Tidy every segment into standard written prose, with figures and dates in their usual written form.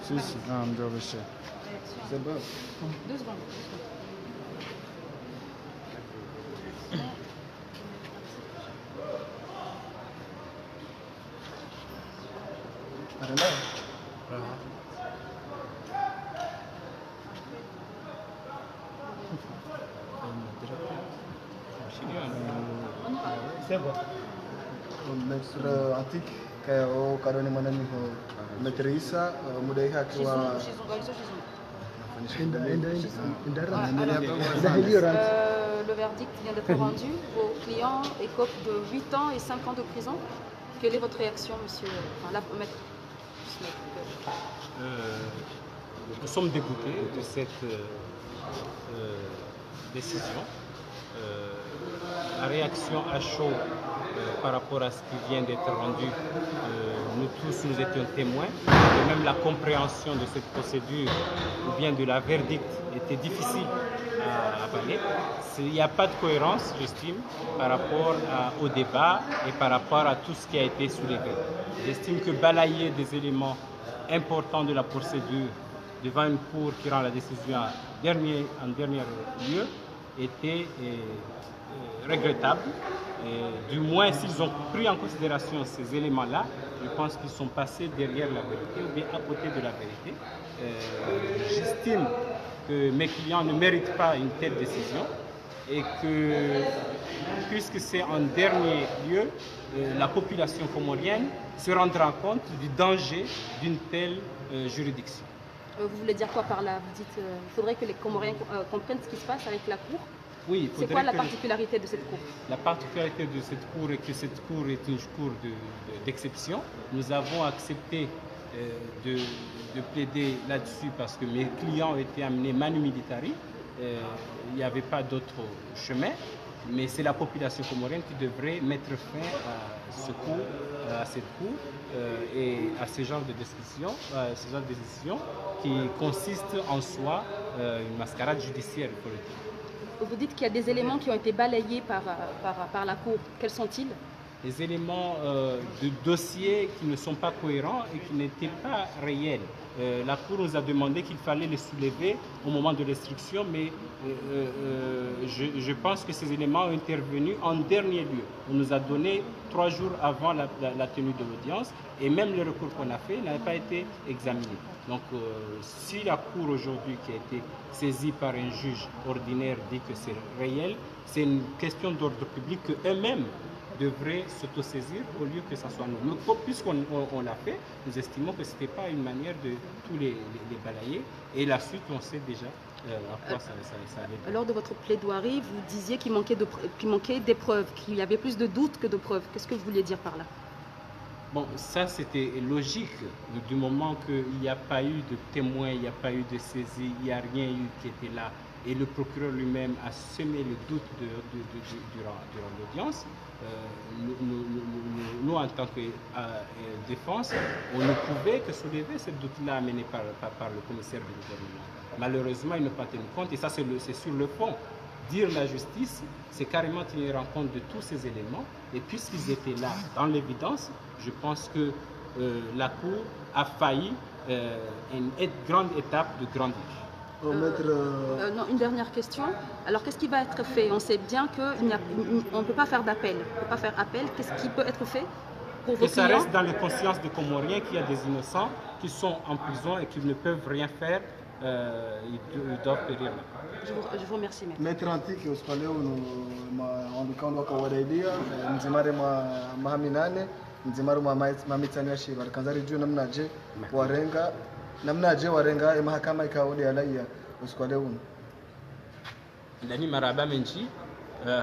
Si, si. Ah, mjobeshe. C'est bon. 2 secondes. Ada C'est bon. Next antik kayak kado ni mana ni Metrisa mudah akiwa Le verdict vient d'être rendu. Vos clients écopent de 8 ans et 5 ans de prison. Quelle est votre réaction, monsieur maître? Nous sommes dégoûtés de cette décision. La réaction à chaud par rapport à ce qui vient d'être rendu, nous tous nous étions témoins, et même la compréhension de cette procédure ou bien de la verdict était difficile à avaler. Il n'y a pas de cohérence, j'estime, par rapport au débat et par rapport à tout ce qui a été soulevé. J'estime que balayer des éléments importants de la procédure devant une cour qui rend la décision en dernier lieu était regrettable. Et du moins, s'ils ont pris en considération ces éléments-là, je pense qu'ils sont passés derrière la vérité ou bien à côté de la vérité. J'estime que mes clients ne méritent pas une telle décision et que, puisque c'est en dernier lieu, la population comorienne se rendra compte du danger d'une telle juridiction. Vous voulez dire quoi par là? Vous dites qu'il faudrait que les Comoriens comprennent ce qui se passe avec la Cour? Oui, c'est quoi la particularité de cette cour? La particularité de cette cour est que cette cour est une cour d'exception. Nous avons accepté de plaider là-dessus parce que mes clients ont été amenés manu militari. Il n'y avait pas d'autre chemin. Mais c'est la population comorienne qui devrait mettre fin à cette cour et à ce genre de décision, qui consiste en soi une mascarade judiciaire, il faut le dire. Vous dites qu'il y a des éléments qui ont été balayés par la Cour. Quels sont-ils? Des éléments de dossier qui ne sont pas cohérents et qui n'étaient pas réels. La Cour nous a demandé qu'il fallait les soulever au moment de l'instruction, mais je pense que ces éléments ont intervenu en dernier lieu. On nous a donné 3 jours avant la tenue de l'audience et même le recours qu'on a fait n'avait pas été examiné. Donc si la Cour aujourd'hui qui a été saisie par un juge ordinaire dit que c'est réel, c'est une question d'ordre public qu'eux-mêmes devraient s'autosaisir au lieu que ce soit nous. Puisqu'on l'a fait, nous estimons que ce n'était pas une manière de tous les balayer. Et la suite, on sait déjà à quoi ça allait. Lors de votre plaidoirie, vous disiez qu'il manquait des preuves, qu'il y avait plus de doutes que de preuves. Qu'est-ce que vous vouliez dire par là? Bon, ça c'était logique du moment qu'il n'y a pas eu de témoins, il n'y a pas eu de saisie, il n'y a rien eu qui était là. Et le procureur lui-même a semé le doute durant l'audience. Nous, en tant que défense, on ne pouvait que soulever ce doute-là amené par le commissaire du gouvernement. Malheureusement, il n'a pas tenu compte, et ça c'est sur le fond. Dire la justice, c'est carrément tenir en compte de tous ces éléments, et puisqu'ils étaient là dans l'évidence, je pense que la Cour a failli une grande étape de grandir. Non, une dernière question. Alors, qu'est-ce qui va être fait? On sait bien qu'on ne peut pas faire d'appel. On ne peut pas faire appel. Qu'est-ce qui peut être fait pour vos clients? Ça reste dans les consciences des Comoriens qu'il y a des innocents qui sont en prison et qui ne peuvent rien faire. Ils doivent périr là. Je vous remercie. Maître Antique, uspaleo ondukando kawadaidia mzimare mahaminane mzimare mamitsani ya shiba kanzari juu namnaje warenga mahakama ikaode alaiya uspaleo uno ndani maraba menji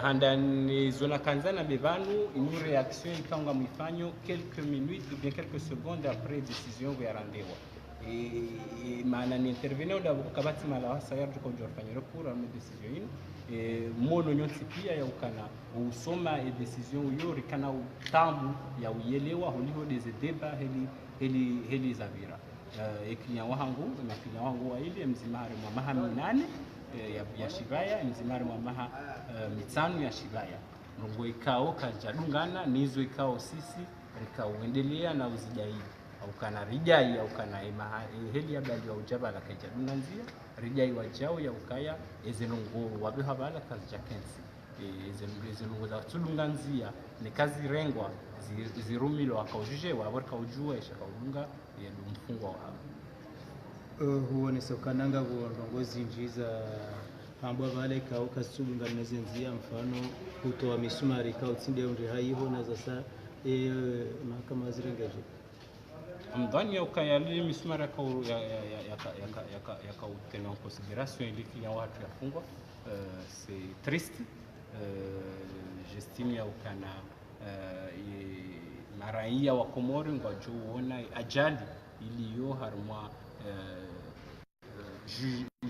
handani zona kanzana bevanu une réaction ikanga mwifanyo quelques minutes ou bien quelques secondes après décision ya randewa et maana ni intervenir da kabati mala sayar ko jorfanya recours à décision mono nyonsi pia ya ukana usoma e décision yo rikana utambu ya uyelewa holiho des débats heli zavira client wangu wa ile mzimare mwa maha minane ya shibaya mzimare mwa maha mitano ya shibaya ngo ikao kajadungana nizo ikao sisi rikauendelea na uzijaidi au kana rijai au kana heli abali wa ujabala kaja dunanzia rijai wajao ya ukaya ezenongo wabe habala kazi jakensi ezenongo za tulunganzia ni kazi rengwa zirumilo akaujuje waborka ujua ishakaunga ya mfungwa wa huone sokananga uongozi njiza ambao vale kao kasubunga nezenzia mfano kutoa misumari kao tsinde unde haiho na sasa mahakama zirengeje mdani ya ukayali misumari ya kautena en considération iliki ya watu yafungwa c'est triste j'estime ya ukana maraia wa Komori ngwajuona ajali iliyo harmwa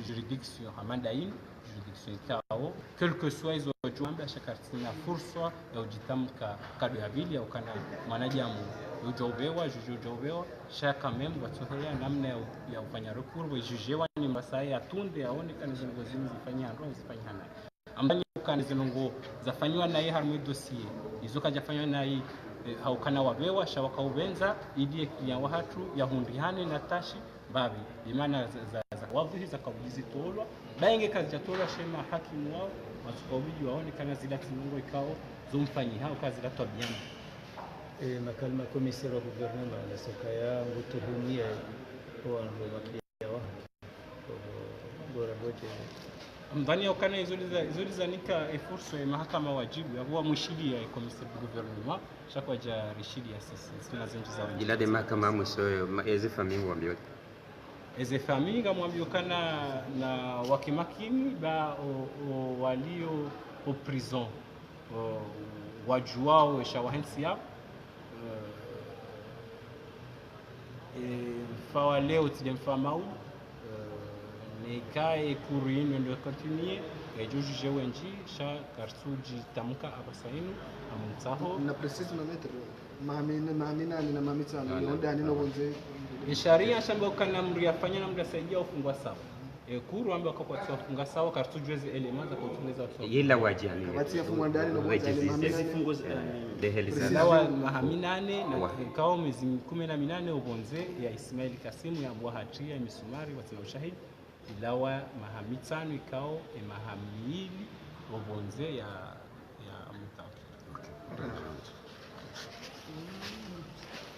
juridiction hamadain juridiction kao quel que soit hizo wajumbe shakartina fursa ya ujitamka kadu ya vili au kana mwanajamu ujobewa jujobewa shaka mem watohea namna ya ufanya recours wejujewa ni masai atunde aone kana zingozimu zifanya ndo zifanya hana ambani kana zinongo zafanywa na yeye harmwe dossier izo kajafanywa na yeye haukana wabewa shawaka ubenza idie ya watu ya hundihane na tashi babi imana za wavuhi za kabulizi tolwa bainge kazi jatola shema hakimu wao watukawiji waone kana zila tinungo ikao zumfanyi hao kazi la tabiana makalma komisero guvernema na sokaya ngutuhumie kwa ndo makia wa bora bote mdani ya ukana izuri zanika efurso ya mahakama wajibu ya huwa mwishidi ya komisero guvernema shakwa ja rishidi ya sisi tunazenjiza wengi ila de mahakama mwisho eze famille wambiote eze famille ngamwambiokana na wakimakini ba walio au prison wajuao shawahensi yao fawa leo tidemfamau nekae kuruino ndio continuer juge wenji sha karsuji tamka abasainu amtsaho na precise na metre mahamina na mamitano ndio ndio bonze sharia shamba kana mri afanya na mda saidia ufungwa sawa kuru ambaye kwa kufunga sawa kartujweze element za kutunza sawa yela wajani watia fungwa ndani ndio bonze mahamina de helisa sawa mahaminane na kao miezi 18 ubonze ya Ismail Kasimu ya bwa hatia misumari watina ushahidi ilawa mahamitano ikao mahamili ubonze ya mutaki